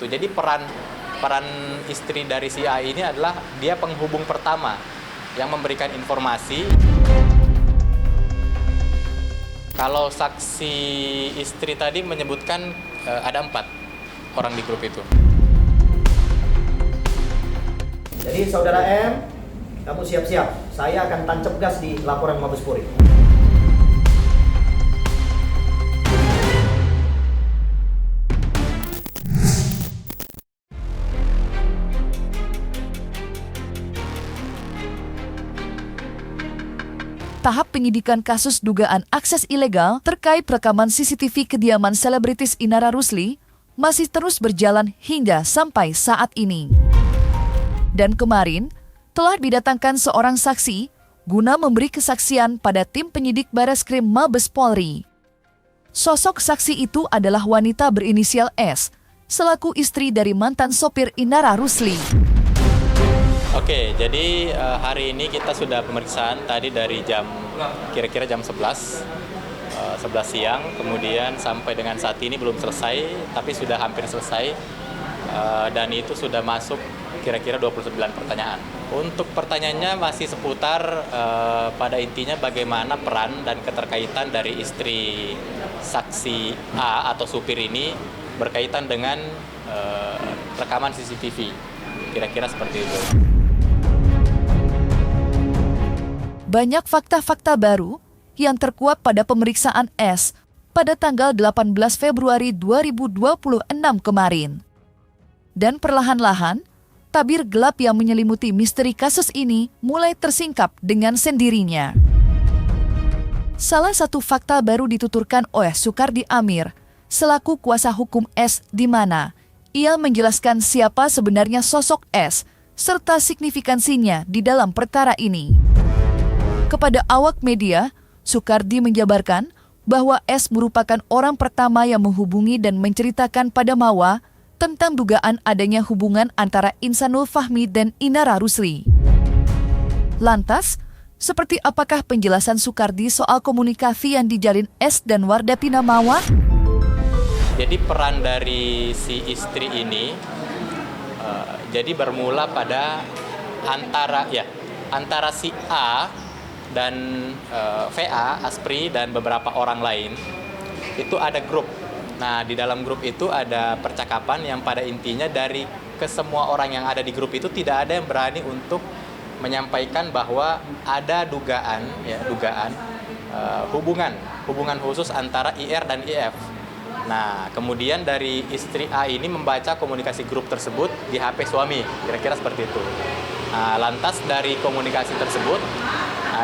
Jadi peran peran istri dari si A ini adalah dia penghubung pertama yang memberikan informasi. Kalau saksi istri tadi menyebutkan ada 4 orang di grup itu. Jadi saudara M, kamu siap-siap. Saya akan tancap gas di laporan Mabes Polri. Tahap penyidikan kasus dugaan akses ilegal terkait rekaman CCTV kediaman selebritis Inara Rusli masih terus berjalan hingga sampai saat ini. Dan kemarin, telah didatangkan seorang saksi guna memberi kesaksian pada tim penyidik Bareskrim Mabes Polri. Sosok saksi itu adalah wanita berinisial S, selaku istri dari mantan sopir Inara Rusli. Oke, jadi hari ini kita sudah pemeriksaan tadi dari kira-kira jam 11 siang, kemudian sampai dengan saat ini belum selesai, tapi sudah hampir selesai, dan itu sudah masuk kira-kira 29 pertanyaan. Untuk pertanyaannya masih seputar pada intinya bagaimana peran dan keterkaitan dari istri saksi A atau supir ini berkaitan dengan rekaman CCTV, kira-kira seperti itu. Banyak fakta-fakta baru yang terkuat pada pemeriksaan S pada tanggal 18 Februari 2026 kemarin. Dan perlahan-lahan, tabir gelap yang menyelimuti misteri kasus ini mulai tersingkap dengan sendirinya. Salah satu fakta baru dituturkan oleh Sukardi Amir, selaku kuasa hukum S, di mana ia menjelaskan siapa sebenarnya sosok S serta signifikansinya di dalam perkara ini. Kepada awak media, Sukardi menjabarkan bahwa S merupakan orang pertama yang menghubungi dan menceritakan pada Mawa tentang dugaan adanya hubungan antara Insanul Fahmi dan Inara Rusli. Lantas, seperti apakah penjelasan Sukardi soal komunikasi yang dijalin S dan Wardapina Mawa? Jadi peran dari si istri ini jadi bermula pada antara si A dan VA, Aspri, dan beberapa orang lain, itu ada grup. Nah, di dalam grup itu ada percakapan yang pada intinya dari kesemua orang yang ada di grup itu tidak ada yang berani untuk menyampaikan bahwa ada dugaan hubungan khusus antara IR dan IF. Nah, kemudian dari istri A ini membaca komunikasi grup tersebut di HP suami, kira-kira seperti itu. Nah, lantas dari komunikasi tersebut,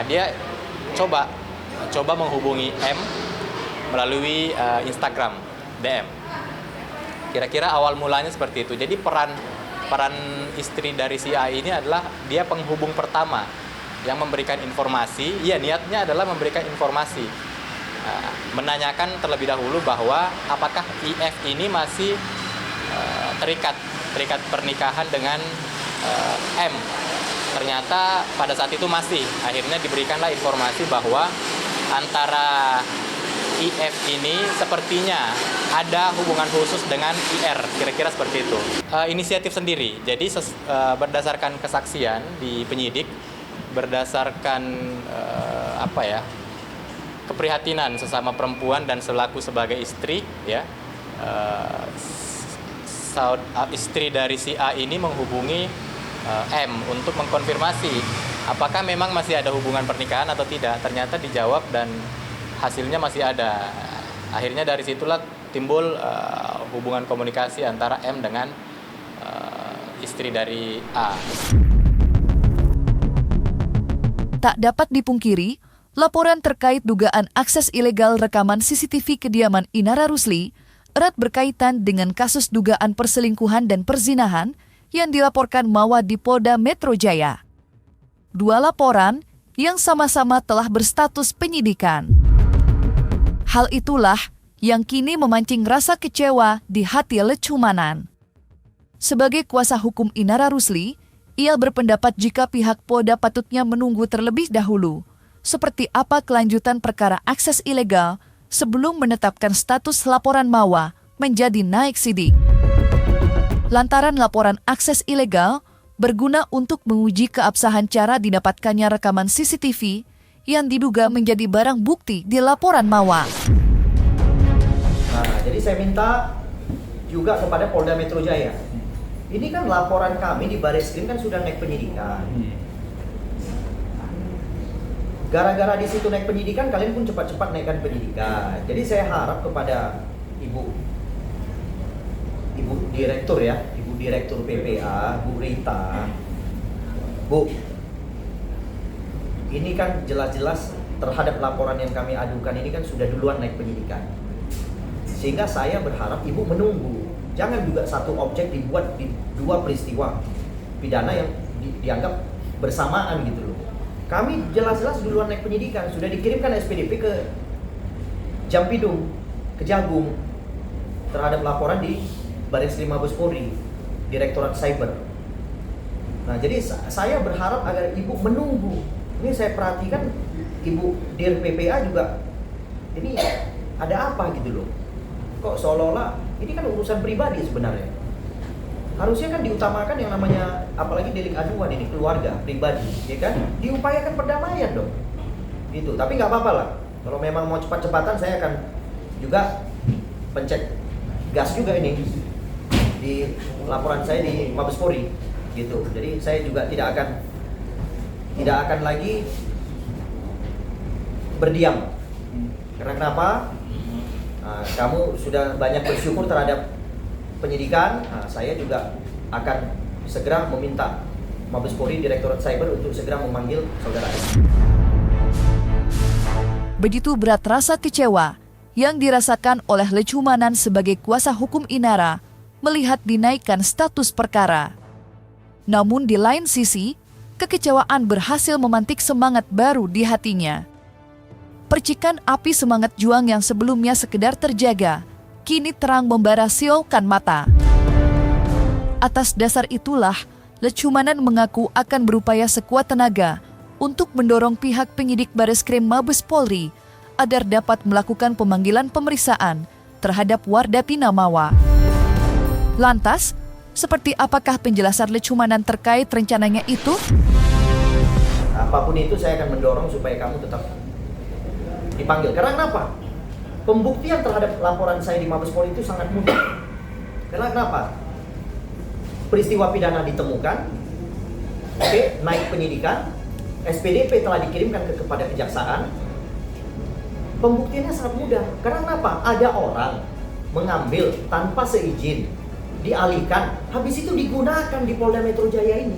dia coba menghubungi M melalui Instagram DM. Kira-kira awal mulanya seperti itu. Jadi peran istri dari si A ini adalah dia penghubung pertama yang memberikan informasi. Ya, niatnya adalah memberikan informasi, menanyakan terlebih dahulu bahwa apakah IF ini masih terikat pernikahan dengan M. Ternyata pada saat itu masih. Akhirnya diberikanlah informasi bahwa antara IF ini sepertinya ada hubungan khusus dengan IR, kira-kira seperti itu. Inisiatif sendiri, jadi berdasarkan kesaksian di penyidik, berdasarkan keprihatinan sesama perempuan dan selaku sebagai istri, ya, istri dari si A ini menghubungi M untuk mengkonfirmasi apakah memang masih ada hubungan pernikahan atau tidak. Ternyata dijawab dan hasilnya masih ada. Akhirnya dari situlah timbul hubungan komunikasi antara M dengan istri dari A. Tak dapat dipungkiri, laporan terkait dugaan akses ilegal rekaman CCTV kediaman Inara Rusli erat berkaitan dengan kasus dugaan perselingkuhan dan perzinahan yang dilaporkan Mawa di Polda Metro Jaya. Dua laporan yang sama-sama telah berstatus penyidikan. Hal itulah yang kini memancing rasa kecewa di hati Lecumanan. Sebagai kuasa hukum Inara Rusli, ia berpendapat jika pihak Polda patutnya menunggu terlebih dahulu seperti apa kelanjutan perkara akses ilegal sebelum menetapkan status laporan Mawa menjadi naik sidik. lantaran laporan akses ilegal berguna untuk menguji keabsahan cara didapatkannya rekaman CCTV yang diduga menjadi barang bukti di laporan Mawa. Nah, jadi saya minta juga kepada Polda Metro Jaya. Ini kan laporan kami di Bareskrim kan sudah naik penyidikan. Gara-gara di situ naik penyidikan, kalian pun cepat-cepat naikkan penyidikan. Jadi saya harap kepada Ibu Direktur ya, Ibu Direktur PPA, Bu Rita, Bu, ini kan jelas-jelas terhadap laporan yang kami adukan ini kan sudah duluan naik penyidikan. Sehingga saya berharap Ibu menunggu. Jangan juga satu objek dibuat di dua peristiwa pidana yang dianggap bersamaan gitu loh. Kami jelas-jelas duluan naik penyidikan, sudah dikirimkan SPDP ke Jampidum, ke Jagung terhadap laporan di Bareskrim Mabes Polri, Direktorat Cyber. Nah, jadi saya berharap agar Ibu menunggu. Ini saya perhatikan Ibu Dir PPA juga, ini ada apa gitu loh. Kok seolah-olah ini kan urusan pribadi sebenarnya. Harusnya kan diutamakan yang namanya, apalagi delik aduan ini, keluarga, pribadi, ya kan? Diupayakan perdamaian dong. Gitu, tapi nggak apa-apa lah. Kalau memang mau cepat-cepatan, saya akan juga pencet gas juga ini di laporan saya di Mabes Polri, gitu. Jadi saya juga tidak akan lagi berdiam. Karena kenapa? Nah, kamu sudah banyak bersyukur terhadap penyidikan. Nah, saya juga akan segera meminta Mabes Polri Direktorat Cyber untuk segera memanggil saudara S. Begitu berat rasa kecewa yang dirasakan oleh Lecumanan sebagai kuasa hukum Inara melihat dinaikkan status perkara. Namun di lain sisi, kekecewaan berhasil memantik semangat baru di hatinya. Percikan api semangat juang yang sebelumnya sekedar terjaga, kini terang membara siaukan mata. Atas dasar itulah, Lecumanan mengaku akan berupaya sekuat tenaga untuk mendorong pihak penyidik Bareskrim Mabes Polri agar dapat melakukan pemanggilan pemeriksaan terhadap Wardatina Mawa. Lantas, seperti apakah penjelasan Lecumanan terkait rencananya itu? Apapun itu saya akan mendorong supaya kamu tetap dipanggil. Karena kenapa? Pembuktian terhadap laporan saya di Mabes Polri itu sangat mudah. Karena kenapa? Peristiwa pidana ditemukan, oke, naik penyidikan, SPDP telah dikirimkan kepada kejaksaan. Pembuktiannya sangat mudah. Karena kenapa? Ada orang mengambil tanpa seizin, dialihkan, habis itu digunakan di Polda Metro Jaya ini.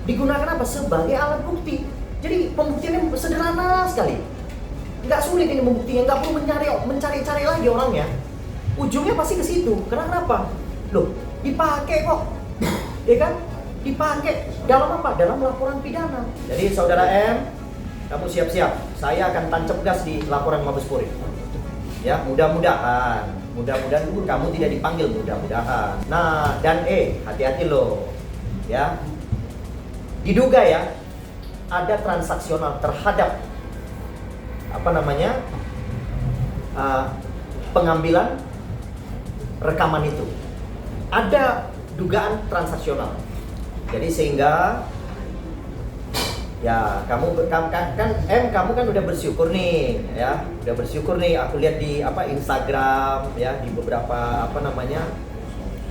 Digunakan apa? Sebagai alat bukti. Jadi pembuktiannya sederhana sekali. Nggak sulit ini membuktikan, nggak perlu mencari-cari lagi orangnya. Ujungnya pasti ke situ. Karena kenapa? Loh, dipakai kok, ya kan? Dipakai dalam apa? Dalam laporan pidana. Jadi saudara M, kamu siap-siap. Saya akan tancap gas di laporan Mabes Polri. Ya, mudah-mudahan dulu kamu tidak dipanggil, mudah-mudahan. Nah, dan hati-hati loh, ya. Diduga ya, ada transaksional terhadap pengambilan rekaman itu. Ada dugaan transaksional. Jadi sehingga ya kamu kan udah bersyukur nih, ya. Udah bersyukur nih, aku lihat di Instagram ya, di beberapa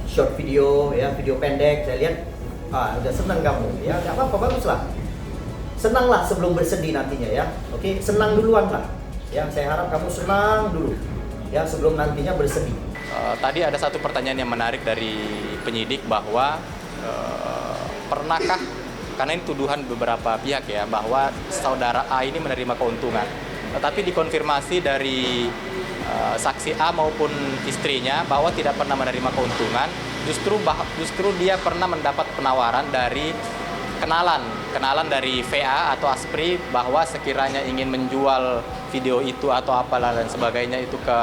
short video ya, video pendek saya lihat udah senang kamu. Ya, enggak apa-apa, baguslah. Senanglah sebelum bersedih nantinya ya. Oke, senang duluan lah. Ya, saya harap kamu senang dulu ya sebelum nantinya bersedih. Tadi ada satu pertanyaan yang menarik dari penyidik bahwa pernahkah, karena ini tuduhan beberapa pihak ya, bahwa saudara A ini menerima keuntungan. Tetapi dikonfirmasi dari saksi A maupun istrinya bahwa tidak pernah menerima keuntungan. Justru dia pernah mendapat penawaran dari kenalan dari VA atau Aspri bahwa sekiranya ingin menjual video itu atau apalah dan sebagainya itu ke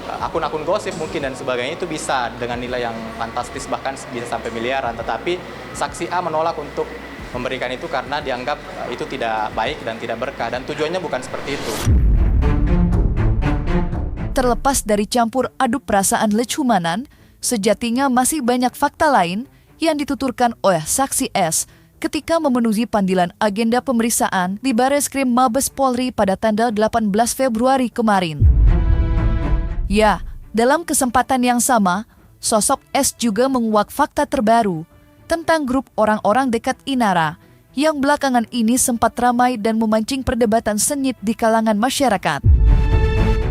akun-akun gosip mungkin dan sebagainya, itu bisa dengan nilai yang fantastis, bahkan bisa sampai miliaran. Tetapi saksi A menolak untuk memberikan itu karena dianggap itu tidak baik dan tidak berkah, dan tujuannya bukan seperti itu. Terlepas dari campur aduk perasaan Lecumanan, sejatinya masih banyak fakta lain yang dituturkan oleh saksi S ketika memenuhi panggilan agenda pemeriksaan di Bareskrim Mabes Polri pada tanggal 18 Februari kemarin. Ya, dalam kesempatan yang sama, sosok S juga menguak fakta terbaru tentang grup orang-orang dekat Inara yang belakangan ini sempat ramai dan memancing perdebatan sengit di kalangan masyarakat.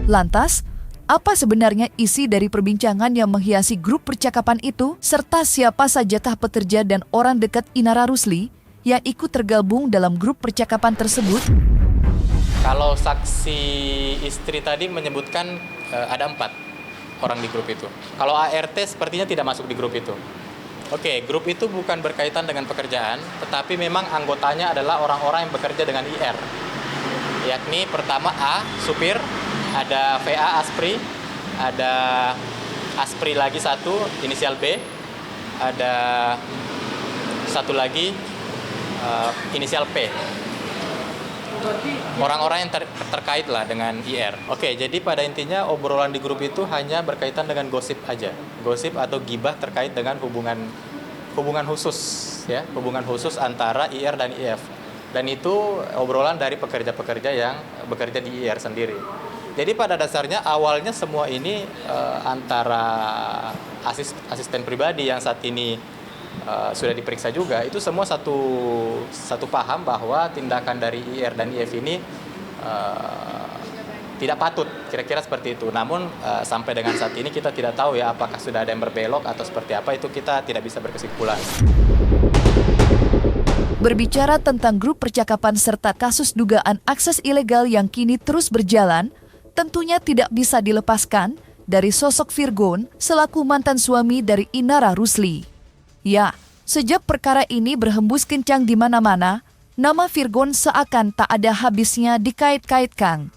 Lantas, apa sebenarnya isi dari perbincangan yang menghiasi grup percakapan itu, serta siapa saja tahap pekerja dan orang dekat Inara Rusli yang ikut tergabung dalam grup percakapan tersebut? Kalau saksi istri tadi menyebutkan ada 4 orang di grup itu. Kalau ART sepertinya tidak masuk di grup itu. Oke, grup itu bukan berkaitan dengan pekerjaan, tetapi memang anggotanya adalah orang-orang yang bekerja dengan IR. Yakni pertama A, supir, ada VA Aspri, ada Aspri lagi satu, inisial B, ada satu lagi inisial P. Orang-orang yang terkait lah dengan IR. Oke, jadi pada intinya obrolan di grup itu hanya berkaitan dengan gosip aja. Gosip atau gibah terkait dengan hubungan khusus, ya, hubungan khusus antara IR dan IF. Dan itu obrolan dari pekerja-pekerja yang bekerja di IR sendiri. Jadi pada dasarnya awalnya semua ini antara asisten pribadi yang saat ini sudah diperiksa juga, itu semua satu paham bahwa tindakan dari IR dan IF ini tidak patut, kira-kira seperti itu. Namun sampai dengan saat ini kita tidak tahu ya apakah sudah ada yang berbelok atau seperti apa, itu kita tidak bisa berkesimpulan. Berbicara tentang grup percakapan serta kasus dugaan akses ilegal yang kini terus berjalan, tentunya tidak bisa dilepaskan dari sosok Virgon selaku mantan suami dari Inara Rusli. Ya, sejak perkara ini berhembus kencang di mana-mana, nama Virgon seakan tak ada habisnya dikait-kaitkan.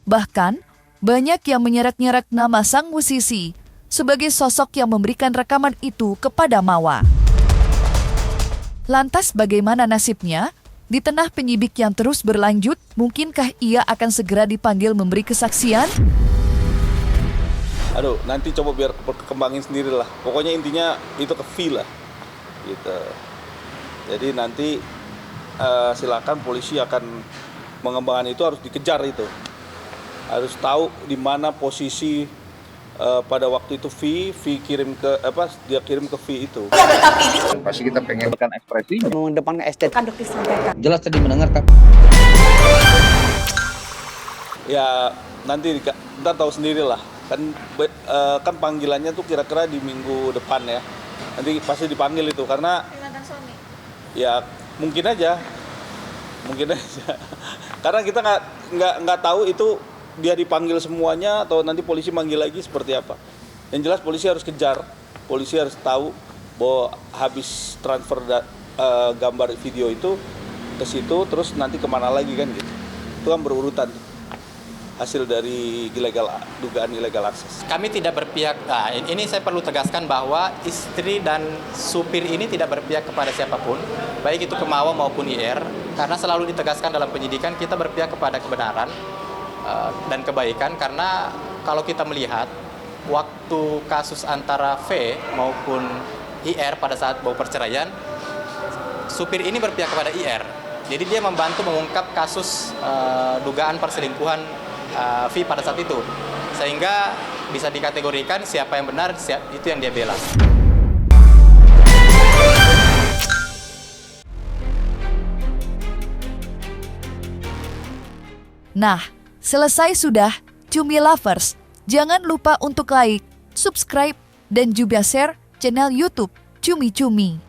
Bahkan, banyak yang menyeret-nyeret nama sang musisi sebagai sosok yang memberikan rekaman itu kepada Mawa. Lantas bagaimana nasibnya? Di tengah penyidik yang terus berlanjut, mungkinkah ia akan segera dipanggil memberi kesaksian? Aduh, nanti coba biar kembangin sendiri lah. Pokoknya intinya itu ke V lah, gitu. Jadi nanti silakan polisi akan mengembangkan itu, harus dikejar itu. Harus tahu di mana posisi pada waktu itu V kirim ke dia kirim ke V itu. Pasti kita pengen kan ekspresinya. Mengedepankan estetika kan disampaikan. Jelas tadi mendengar kan. Ya nanti ntar tahu sendiri lah. Kan panggilannya tuh kira-kira di minggu depan ya. Nanti pasti dipanggil itu karena ya mungkin aja. Karena kita nggak tahu itu dia dipanggil semuanya atau nanti polisi manggil lagi seperti apa. Yang jelas polisi harus kejar, polisi harus tahu bahwa habis transfer gambar video itu ke situ, terus nanti kemana lagi kan gitu. Itu kan berurutan hasil dari dugaan ilegal akses. Kami tidak berpihak, ini saya perlu tegaskan bahwa istri dan supir ini tidak berpihak kepada siapapun, baik itu ke Mawa maupun IR, karena selalu ditegaskan dalam penyidikan kita berpihak kepada kebenaran dan kebaikan, karena kalau kita melihat waktu kasus antara V maupun IR pada saat bau perceraian, supir ini berpihak kepada IR. Jadi dia membantu mengungkap kasus dugaan perselingkuhan V pada saat itu. Sehingga bisa dikategorikan siapa yang benar, itu yang dia bela. Nah, selesai sudah, Cumi Lovers. Jangan lupa untuk like, subscribe, dan juga share channel YouTube Cumi Cumi.